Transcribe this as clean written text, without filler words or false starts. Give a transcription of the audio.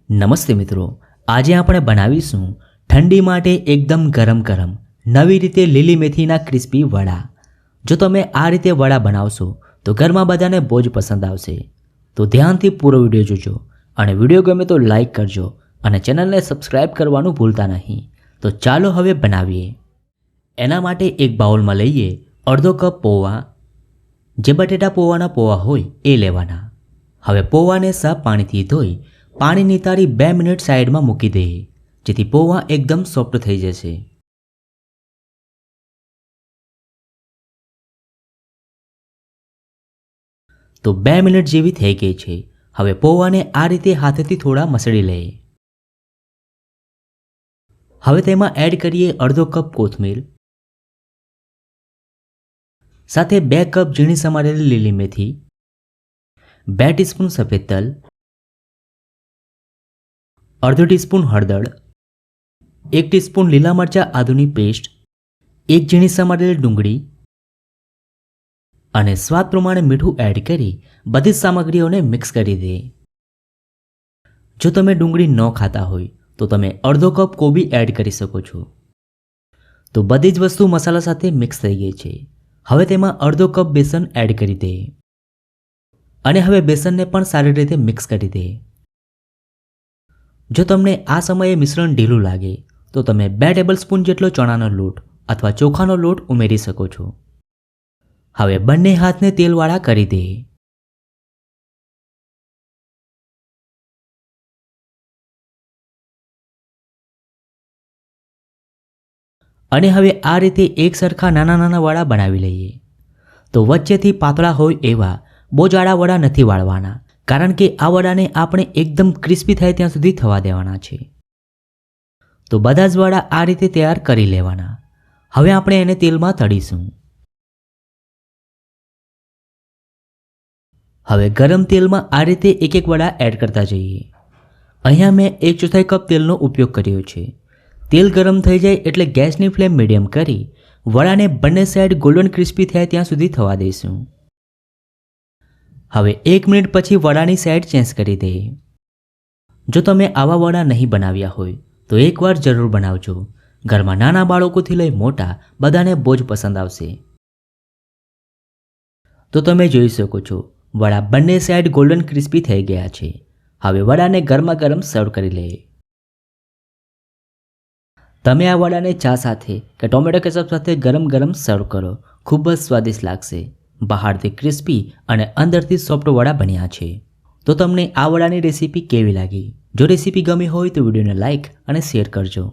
નમસ્તે મિત્રો, આજે આપણે બનાવીશું ઠંડી માટે એકદમ ગરમ ગરમ નવી રીતે લીલી મેથીના ક્રિસ્પી વડા। જો તમે આ રીતે વડા બનાવશો તો ઘરમાં બધાને બહુ જ પસંદ આવશે। તો ધ્યાનથી પૂરો વિડીયો જોજો અને વિડીયો ગમે તો લાઈક કરજો અને ચેનલને સબસ્ક્રાઇબ કરવાનું ભૂલતા નહીં। તો ચાલો હવે બનાવીએ। એના માટે એક બાઉલમાં લઈએ અડધો કપ પૌવા। જે બટેટા પૌવાના પૌવા હોય એ લેવાના। હવે પૌવાને સાફ પાણીથી ધોઈ પાણી નિતારી 2 મિનિટ સાઈડમાં મૂકી દઈએ, જેથી પૌવા એકદમ સોફ્ટ થઈ જશે। તો 2 મિનિટ જેવી થઈ ગઈ છે। હવે પૌવાને આ રીતે હાથેથી થોડા મસળી લઈએ। હવે તેમાં એડ કરીએ અડધો કપ કોથમીર, સાથે 2 કપ ઝીણી સમારેલી લીલી મેથી, 2 ટીસ્પૂન સફેદ તલ, અડધો ટીસ્પૂન હળદર, 1 ટીસ્પૂન લીલા મરચાં આદુની પેસ્ટ, 1 ઝીણી સમારેલી ડુંગળી અને સ્વાદ પ્રમાણે મીઠું એડ કરી બધી જ સામગ્રીઓને મિક્સ કરી દે। જો તમે ડુંગળી ન ખાતા હોય તો તમે અડધો કપ કોબી એડ કરી શકો છો। તો બધી જ વસ્તુ મસાલા સાથે મિક્સ થઈ ગઈ છે। હવે તેમાં અડધો કપ બેસન એડ કરી દે અને હવે બેસનને પણ સારી રીતે મિક્સ કરી દે। જો તમને આ સમયે મિશ્રણ ઢીલું લાગે તો તમે 2 ટેબલસ્પૂન જેટલો ચણાનો લોટ અથવા ચોખાનો લોટ ઉમેરી શકો છો। હવે બંને હાથને તેલવાળા કરી દે અને હવે આ રીતે એક સરખા નાના નાના વડા બનાવી લઈએ। તો વચ્ચેથી પાતળા હોય એવા બહુ જાડા વડા નથી વાળવાના, કારણ કે આ વડાને આપણે એકદમ ક્રિસ્પી થાય ત્યાં સુધી થવા દેવાના છે। તો બધા જ વડા આ રીતે તૈયાર કરી લેવાના। હવે આપણે એને તેલમાં તળીશું। હવે ગરમ તેલમાં આ રીતે એક એક વડા એડ કરતા જઈએ। અહીંયા મેં 1/4 કપ તેલનો ઉપયોગ કર્યો છે। તેલ ગરમ થઈ જાય એટલે ગેસની ફ્લેમ મીડિયમ કરી વડાને બંને સાઈડ ગોલ્ડન ક્રિસ્પી થાય ત્યાં સુધી થવા દઈશું। હવે 1 મિનિટ પછી વડાની સાઈડ ચેન્જ કરી દઈએ। જો તમે આવા વડા નહીં બનાવ્યા હોય તો એકવાર જરૂર બનાવજો। ઘરમાં નાના બાળકોથી લઈ મોટા બધાને બહુ જ પસંદ આવશે। તો તમે જોઈ શકો છો વડા બંને સાઈડ ગોલ્ડન ક્રિસ્પી થઈ ગયા છે। હવે વડાને ગરમા ગરમ સર્વ કરી લઈએ। તમે આ વડાને ચા સાથે કે ટોમેટો કેચઅપ સાથે ગરમ ગરમ સર્વ કરો, ખૂબ જ સ્વાદિષ્ટ લાગશે। બહારથી ક્રિસ્પી અને અંદરથી સોફ્ટ વડા બન્યા છે। તો તમને આ વડાની રેસીપી કેવી લાગી? જો રેસીપી ગમી હોય તો વિડીયોને લાઇક અને શેર કરજો।